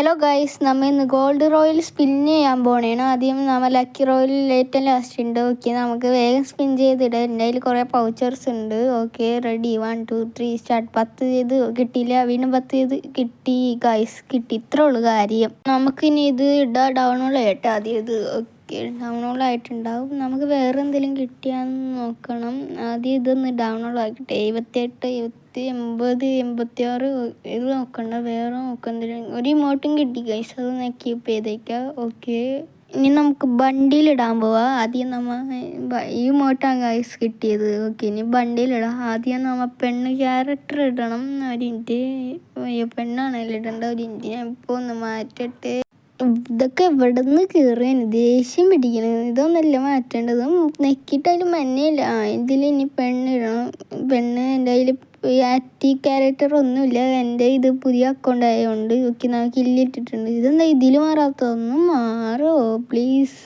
Hello guys, നമ്മൾ ഇന്ന് gold റോയിൽ spin ചെയ്യാൻ പോണേണ്. ആദ്യം നമ്മൾ ലക്കി റോയിൽ ഏറ്റവും ലാസ്റ്റ് ഉണ്ട്. ഓക്കെ, നമുക്ക് വേഗം സ്പിൻ ചെയ്തിടാം. എൻ്റെ കയ്യിൽ കുറേ പൗച്ചേഴ്സ് ഉണ്ട്. Okay, ready, 1 2 3 start. 10 ചെയ്ത് കിട്ടിയില്ല, വീണ്ടും 10 ചെയ്ത് കിട്ടി. ഗൈസ് കിട്ടി, ഇത്രേ ഉള്ളൂ കാര്യം. നമുക്കിനി ഇത് ഇടാം. ഡൗൺലോഡ് ചെയ്യട്ടെ ആദ്യം ഇത്. ഓക്കെ, ഡൗൺലോഡ് ആയിട്ടുണ്ടാവും. നമുക്ക് വേറെ എന്തെങ്കിലും കിട്ടിയാന്ന് നോക്കണം. ആദ്യം ഇതൊന്ന് ഡൗൺലോഡ് ആക്കിട്ടെ. 78 80 86 ഇത് നോക്കണ്ട, വേറെ നോക്കെന്തെങ്കിലും. ഒരു ഇമോട്ടും കിട്ടി ഗൈസ്, അത് കീപ്പ് ചെയ്തേക്കാം. ഓക്കെ, ഇനി നമുക്ക് ബണ്ടിലിടാൻ പോവാം. ആദ്യം ഈ ഇമോട്ടാണ് ഗൈസ് കിട്ടിയത്. ഓക്കെ, ഇനി ബണ്ടിലിടാം. ആദ്യം പെണ്ണ് ക്യാരക്ടർ ഇടണം. ഒരു ഇൻറ്റ് പെണ്ണാണല്ലോ ഇടേണ്ട. ഒരു ഇൻറ്റ് ഞാൻ ഇപ്പോൾ ഒന്ന് മാറ്റട്ടെ. ഇതൊക്കെ എവിടെ നിന്ന് കയറിയാണ് ദേഷ്യം പിടിക്കണത്. ഇതൊന്നല്ല മാറ്റേണ്ടത്. നെക്കിയിട്ട് അതിൽ മഞ്ഞയില്ല. ഇതിൽ ഇനി പെണ്ണിടണം. പെണ്ണ് എൻ്റെ കയ്യിൽ ആക്റ്റീവ് ക്യാരക്ടർ ഒന്നുമില്ല. എൻ്റെ ഇത് പുതിയ അക്കൗണ്ട് ആയതുകൊണ്ട് ഓക്കെ, നമുക്ക് ഇല്ലിട്ടിട്ടുണ്ട്. ഇതെന്താ ഇതിൽ മാറാത്തൊന്നും മാറോ പ്ലീസ്.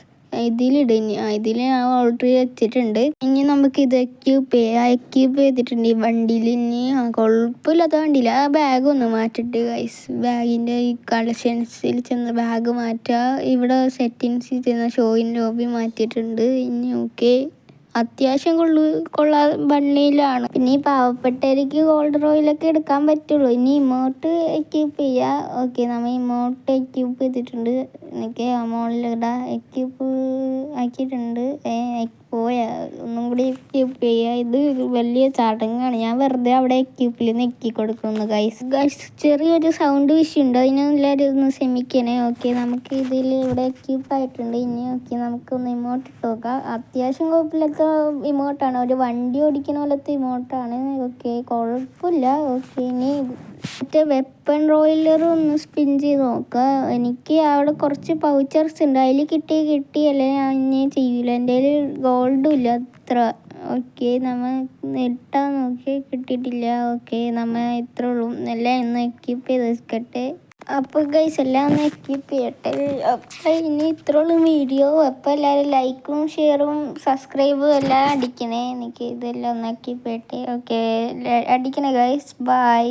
ഇതിലിടും. ഇതിൽ ഞാൻ ഓൾറെഡി വെച്ചിട്ടുണ്ട്. ഇനി നമുക്ക് ഇത് എക്യൂപ്പ് ചെയ്തിട്ടുണ്ട് ഈ വണ്ടിയിൽ. ഇനി കുഴപ്പമില്ലാത്ത വണ്ടിയിൽ ആ ബാഗ് ഒന്ന് മാറ്റിട്ട് ഗൈസ്. ബാഗിൻ്റെ ഈ കളക്ഷൻസിൽ ചെന്ന് ബാഗ് മാറ്റുക. ഇവിടെ സെറ്റിങ്സിൽ ചെന്ന് ഷോയിൻ ലോബി മാറ്റിയിട്ടുണ്ട്. ഇനി ഓക്കെ, അത്യാവശ്യം ബണ്ണിയിലാണ്. പിന്നെ ഈ പാവപ്പെട്ടവർക്ക് ഗോൾഡ് റോയിലൊക്കെ എടുക്കാൻ പറ്റുള്ളൂ. ഇനി ഇമോട്ട് എക്യൂപ്പ് ചെയ്യുക. ഓക്കെ, നമ്മൾ ഇമോട്ട് എക്യൂപ്പ് ചെയ്തിട്ടുണ്ട്. എനിക്ക് അമൗണ്ടിലിടാം. എക്യൂപ്പ് ആക്കിയിട്ടുണ്ട്. പോയാ ഒന്നും കൂടി എക്യൂപ്പ് ചെയ്യുക. ഇത് വലിയ ചടങ്ങാണ്. ഞാൻ വെറുതെ അവിടെ എക്യൂപ്പിൽ നെക്കി കൊടുക്കുന്നു ഗൈസ്. ചെറിയൊരു സൗണ്ട് വിഷയമുണ്ട്, അതിനെല്ലാവരും ഒന്ന് ക്ഷമിക്കണേ. ഓക്കെ, നമുക്ക് ഇതിൽ ഇവിടെ എക്യൂപ്പ് ആയിട്ടുണ്ട്. ഇനി ഓക്കെ, നമുക്കൊന്ന് ഇമോട്ട് ഇട്ട് നോക്കാം. അത്യാവശ്യം കുഴപ്പമില്ലാത്ത ഇമോട്ടാണ്. ഒരു വണ്ടി ഓടിക്കുന്ന പോലത്തെ ഇമോട്ടാണ്. ഓക്കെ, കുഴപ്പമില്ല. ഓക്കെ, ഇനി മറ്റേ വെപ്പൺ റോയിലർ ഒന്ന് സ്പിൻ ചെയ്ത് നോക്കുക. എനിക്ക് അവിടെ കുറച്ച് പൗച്ചേഴ്സ് ഉണ്ട്. അതിൽ കിട്ടിയല്ലേ ഞാൻ ഇനി ചെയ്യില്ല. എൻ്റെ കയ്യിൽ ഗോൾഡും ഇല്ല അത്ര. ഓക്കെ, നമ്മൾ ഇട്ടാൽ നോക്കി കിട്ടിയിട്ടില്ല. ഓക്കെ, നമ്മൾ ഇത്രേ ഉള്ളൂ. എല്ലാം ഒന്ന് എക്യൂപ്പ് ചെയ്ത് വെക്കട്ടെ. അപ്പോൾ ഗൈസ് എല്ലാം ഒന്ന് എക്യൂപ്പ് ചെയ്യട്ടെ. അപ്പോൾ ഇനി ഇത്രേ ഉള്ളൂ വീഡിയോ. അപ്പോൾ എല്ലാവരും ലൈക്കും ഷെയറും സബ്സ്ക്രൈബും എല്ലാം അടിക്കണേ. എനിക്ക് ഇതെല്ലാം ഒന്ന് എക്യൂപ്പ് ചെയ്യട്ടെ. ഓക്കെ, അടിക്കണേ ഗൈസ്. ബൈ.